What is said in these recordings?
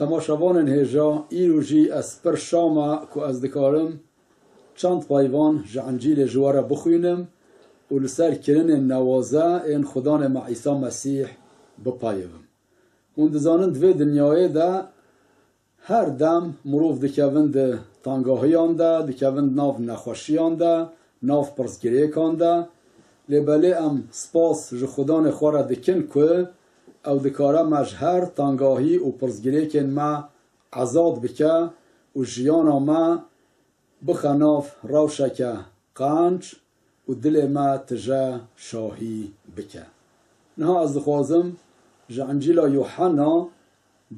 تماشاوان هجا ایروژی از پر شاما که از دکارم چند پایوان جعنجیل جوارا بخوینم و لسر کرن نوازه این خدان مع عیسی مسیح بپایوم. هون دزانند دوی دنیای دا هر دم مروف دکوند تانگاهیان دا، دکوند ناف نخوشیان دا، ناف پرزگریکان دا، لباله ام سپاس جو خدان خوارا دکن که او دکارا مجهر تانگاهی و پرزگریکن ما عزاد بکه و جیانا ما بخناف روشکه قانچ و دل ما تجا شاهی بکه. نها از دخوازم جعنجیلا یوحنا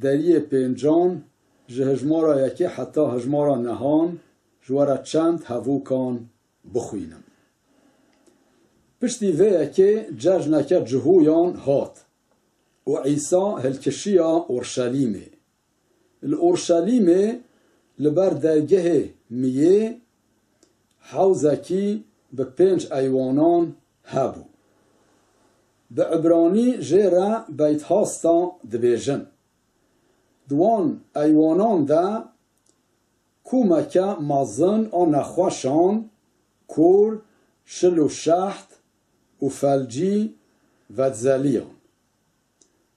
دریه پینجان جه هجمارا یکی حتی هجمارا نهان جوارا چند هفوکان بخوینم. پشتی وی یکی ججنکه جهویان هات و عیسی هلکشیا اورشلیمه. الاورشلیمه لبر درگه میه حوزکی به 5 ایوانان هبو. به عبرانی جیره بیت هاستا دبیجن. دوان ایوانان دا کومکه مازن آن نخوشان کور شل و شحت و فلجی و دزلیان.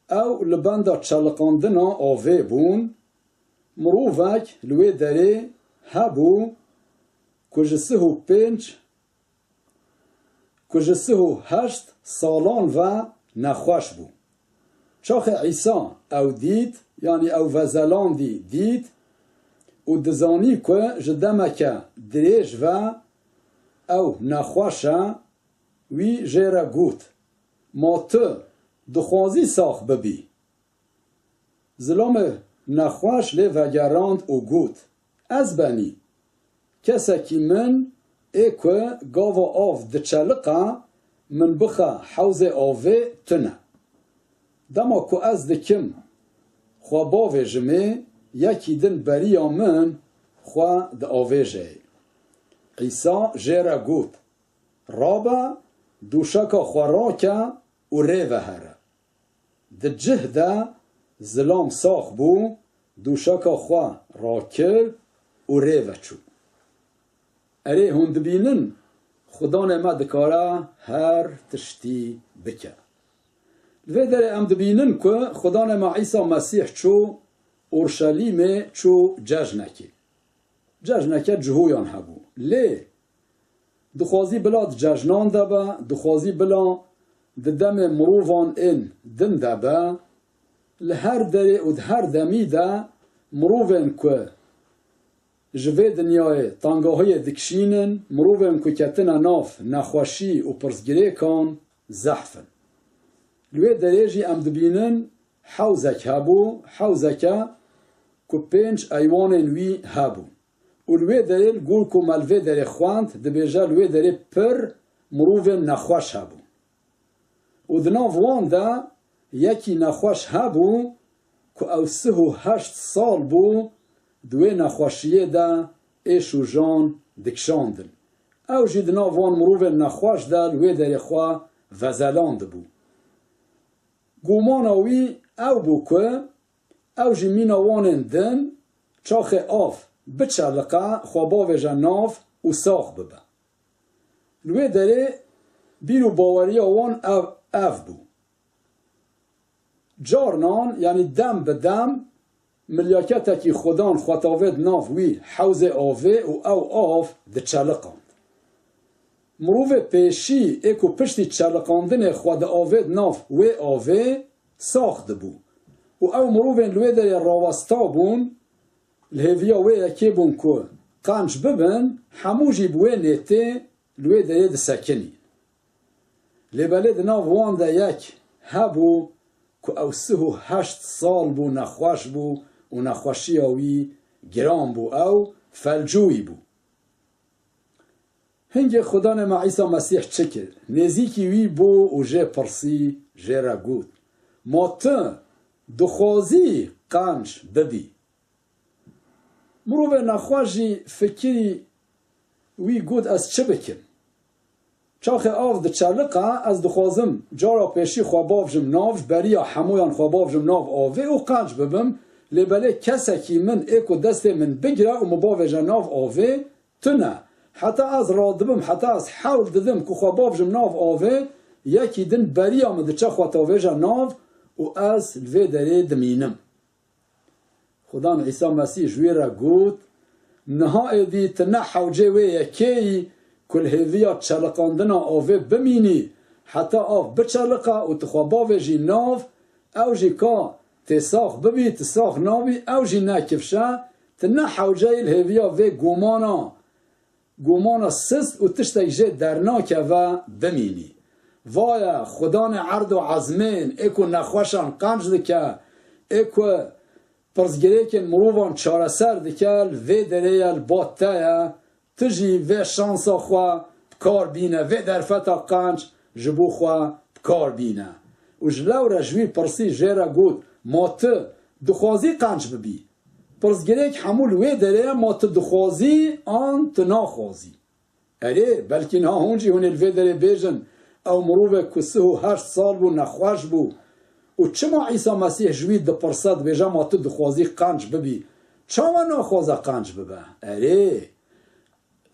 او لبنده چلقاندنا آوه بون مروفک لوی داره هبو کجسه و 8 سالان و نخوش بو. چاخ عیسی او دید یعنی او وزلان دید و دزانی که جدمکه دریج و او نخوشه وی جیره گوت ما تو دخوازی ساخ ببی. ظلام نخوش لی وگراند و گوت از بنی کسکی من ای که گاو آف دچلقه من بخه حوز آوه تنه. دما که از دکم خواه باوه جمه یکی دن بریا من خواه د آوه جه. عیسی جیره گوت رابا دوشکا خواه راکه و ریوه هره. د جه ده ظلام ساخ بو دوشکا خواه راکر و ریوه چو. اره هند بینن خدان ما دکاره هر تشتی بکه. لوی داره ام دبینن که خدان ما عیسی مسیح چو اورشلیم چو ججنکی جهویان هبو. لی دخوازی بلا ججنان دبا دخوازی بلا دم مروفان این دن دبا لهر داره و هر دمی ده مروفن که جوه دنیای تانگاهای دکشینن مروفن که کتنا ناف نخوشی و پرزگری کان زحفن. لوی دریجی ام دبینن حوزک هبو حوزکه که 5 ایوانن وی هبو. و لوی دریل گول که ملوی دری خواند دبیجه لوی دری پر مروفن نخوش هبو. و دناف وان ده یکی نخوش هبو که او 38 سال بو دوی نخوشیه ده ایش و جان دکشاندن. او جی دناف وان مروفن نخوش ده لوی دری خواه وزلاند بو. گوماناوی او بو که او جی میناوانن دن چاخ آف بچلقه خواباوی جناف و ساخ ببه. لوی داره بیرو باوری آوان او بو. جارنان یعنی دم به دم ملیاکت که خدان خواتاوید ناف وی حوز آوه و او آف ده چلقاند. مروف پیشی ایکو پشتی چلقاندن خواد آوید ناف وی آوه ساخت بو. و او مروفین لوی در راوستا بون لحویا وی یکی بون که قنج ببن هموجی بوی نیته لوی در ده سکنی. لباله ده ناف وان ده یک هبو که او 38 سال بو نخوش بو و نخوشی اوی گرام بو او فلجوی بو. هنگه خدان ما عیسی مسیح چه کرد؟ نزیکی وی بو و جه پرسی جه را گود ما تا دخوازی قنج ببی. مروه نخواجی فکری وی گود از چه بکن؟ چاخ آف ده چلقه از دخوازم جارا پیشی خواباف جم ناف بریا همویان خواباف جم ناف آوه و قنج ببم لبله کسکی من ایکو دست من بگره و مباوجه ناف آوه تنه حتی از رادبم حتی از حول ددم که خواه باوجم ناف آوه یکی دن بری آمده چه خواه تاویجه ناف و از الوی داره دمینم خدا عیسی مسیح جوی را گود نها ایدی تنه حوجه وی یکی کل هیویا چلقاندنا آوه بمینی حتی آف بچلقه و تخواه باویجی ناف او جی که تساخ ببی تساخ نابی او جی نکفشه تنه حوجه الهیویا وی گومانا سست و تشتک جه درناکه و بمینی وایا خدان عرض و عزمین ایکو نخوشان قنج دکه ایکو پرزگریکن مروفان چاره سر دکل وی دریه الباته تجی وی شانسا خواه بکار بینه وی درفتا قنج جبو خواه بکار بینه و جلو را جوی پرسی جیره گود ما ته دخوازی قنج ببی پرزگریک همول وی دریه ما ته دخوازی آن تناخوازی اره بلکه نه هونجی هون الوی دریه بیجن او مروفه کسه و 8 سال بو نخوش بو و چما عیسی مسیح جوی ده پرسد بیجا ما ته دخوازی قنج ببی چما ناخوازه قنج ببه اره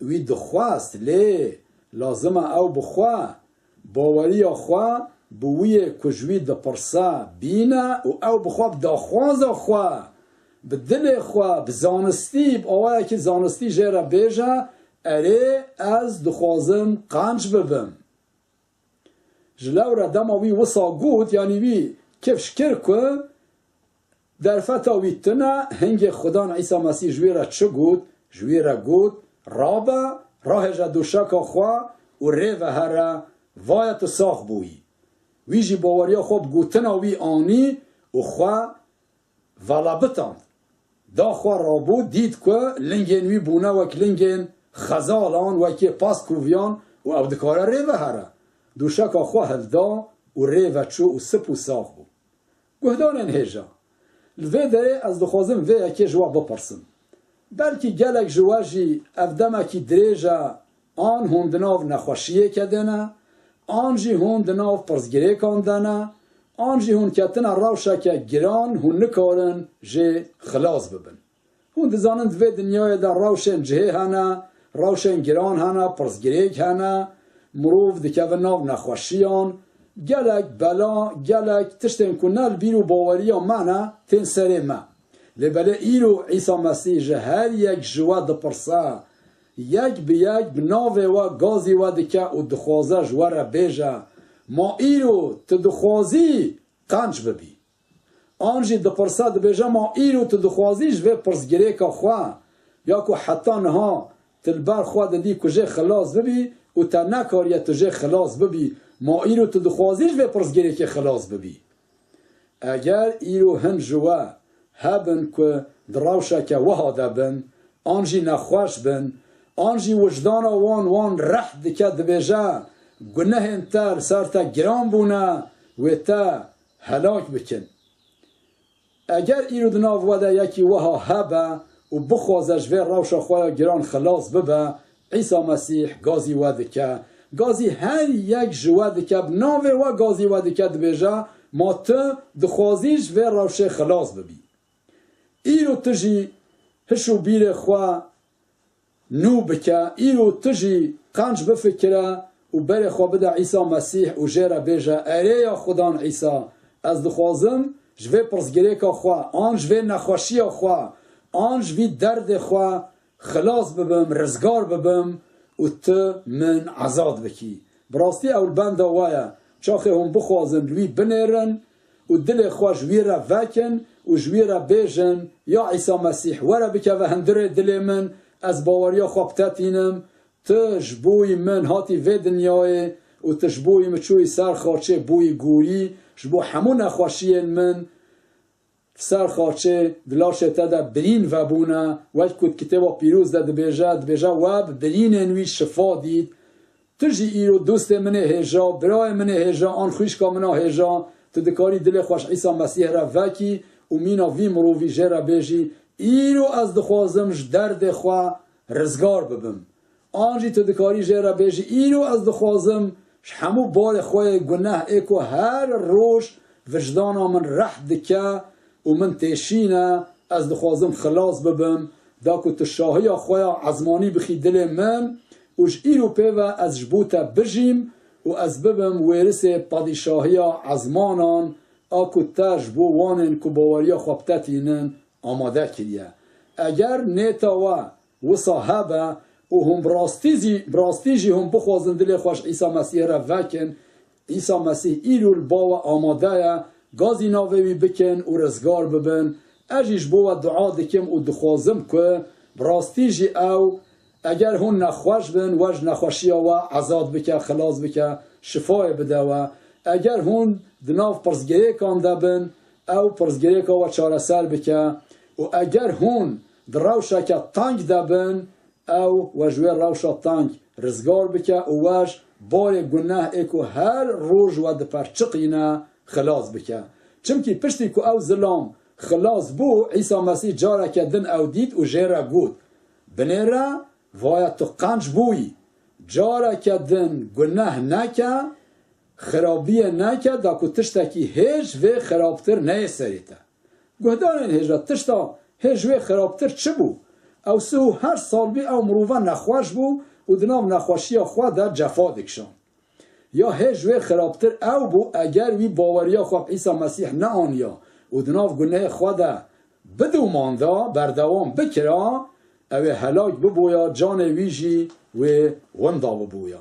وی دخواست لی لازمه او بخواه باوری خواه بوی کجوی ده پرسه بینه و او بخواه بداخوازه خواه بدل خواه بزانستی باوری که زانستی جیره بیجه اره از دخوازم قنج ببم جلو را دما وی وصا گود یعنی وی کف شکر که در فتا وی تنه هنگ خدا عیسی مسیح جوی را چه گود جوی را گود رابا راه جا دوشک خواه و ری و هره وایت ساخ بویی وی جی باوریا خوب گوتنا وی آنی و خواه والا بتاند دا خواه رابو دید که لنگین وی بونه وک لنگین خزالان وکی پاس کوویان و او دکاره ری و هره دوشک خواه هلدا و ری و چو و سپ و ساخ بو گهدان انهیجا الوی داره از دخوازم وی اکی جوا بپرسم بلکه گلک جواجی افدمکی دریجا آن هندناو نخوشیه کدنه آن جی هندناو پرزگیره کندنه آن جی هند کتنه روشه که گران هن نکارن جه خلاص ببن هند زانند وی دنیای در روشن جه هنه روشن گران هنه پرزگیره هنه مروف دکه و ناو نخوشیان گلک بلا گلک تشتین کنال بیرو باوریا منه تین سره ما لبله ایرو عیسی مسیح جه هر یک جوا دپرسه یک به یک بناوه و گازی و دکه و دخوازه جوا را بیجه ما ایرو تدخوازی قنج ببی آنجی دپرسه دبیجه ما ایرو تدخوازی جوه پرسگیره که خواه یا که حتی نها تلبر خواه ددی کجه خلاص ببی و تا نکاریه تجه خلاص ببی ما ایرو تدخوازی جوه پرسگیره که خلاص ببی اگر ایرو هن جوا هبن که دراوشه که وها دبن آنجی نخوش بن آنجی وجدان وان رحت دکه دبیجه گناه انتر سر تا گرام بونه و تا هلاک بکن اگر ایرو دناو وده یکی وها هبه و بخوازه جوه روش خواه گران خلاص ببه عیسی مسیح گازی وده که گازی هر یک جوه که بناوه و گازی وده که دبیجه ما تا دخوازی جوه روش خلاص ببی ایرو تجی هشو بیر خواه نو بکه ایرو تجی قنج بفکره و بره خواه بده عیسی مسیح و جره بیجه اره یا خدان عیسی از دخوازم جوه پرزگیره که خواه آن جوه نخوشی خواه آن جوه درد خواه خلاص ببم رزگار ببم و تو من عزاد بکی براستی اول بنده وایا چاخه هم بخوازن لوی بنیرن و دل خواه جوی را وکن و جوی را بیجن یا عیسی مسیح ورا بکه و هندره دل من از باوریا خواه بتاتینم تجبوی من هاتی و دنیای و تجبوی مچوی سر خارچه بوی گوری جبو همون نخوشی من سر خارچه دلاشه تده برین و بونه وقت کد کتابا پیروز ده دبیجه وب برین انوی شفا دید تجی ایرو دوست منه هجا برای منه هجا آن خوشکا منه هجا تدکاری دل خوش عیسی مسیح را وکی و مینا وی مرووی جره بیجی ایرو از دخوازمش درد خواه رزگار ببم آنجی تدکاری جره بیجی ایرو از دخوازم همو بار خواه گناه ایکو هر روش وجدانا من رح دکه ومن تشينا از دخوازم خلاص ببم دا كنت الشاهي خويا عزماني بخي دل من وش إيرو بيوا از جبوتا بجيم و از ببم ويرس پادشاهي عزمانان آكو تاج بو وانن كباوريا خوابتتينن آماده كريا اگر نيتا و صحابه و هم براستيجي هم بخوازن دل خوش عيسى مسيح را وكن عيسى مسيح إيرو الباوة آماده گازی ناوی بکن و رزگار ببن اجیش بو دعا دکم و دخوازم که براستیجی او اگر هون نخوش بن وج نخوشی و عذاب بکه خلاص بکه شفای بده و اگر هون دناف پرزگری کانده بن او پرزگری که و چاره سر بکه و اگر هون دروشه که تانک ده بن او وجوه روشه تانک رزگار بکه و وج بار گناه اکو هر روز و دپرچقینه خلاص بکه چمکی پشتی که او ظلام خلاص بو عیسی مسیح جاره که دن او دید و جیره گود بنیره وای تو قنج بوی جاره که دن گناه نکه خرابیه نکه دا که تشتکی هیچ و خرابتر نه سریته گهدان این هیچ تشتا هیچ و خرابتر چه بو او سو هر سال بی او مروفه نخوش بو و دنام نخوشی خواه در جفا دکشان یا هیچ و خرابتر او بو اگر وی باوریا خواه عیسی مسیح نه آنیا و دناف گناه خواه ده بدو مانده بردوام بکرا او هلاک ببویا جان ویجی و وندا ببویا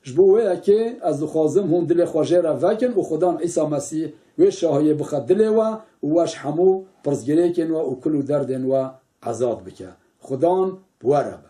جبوه که از دخوازم هم دل خواجه را وکن و خدان عیسی مسیح و شاهی بخد دل و وش همو پرزگره کن و کلو دردن و عذاب بکن خدان بواره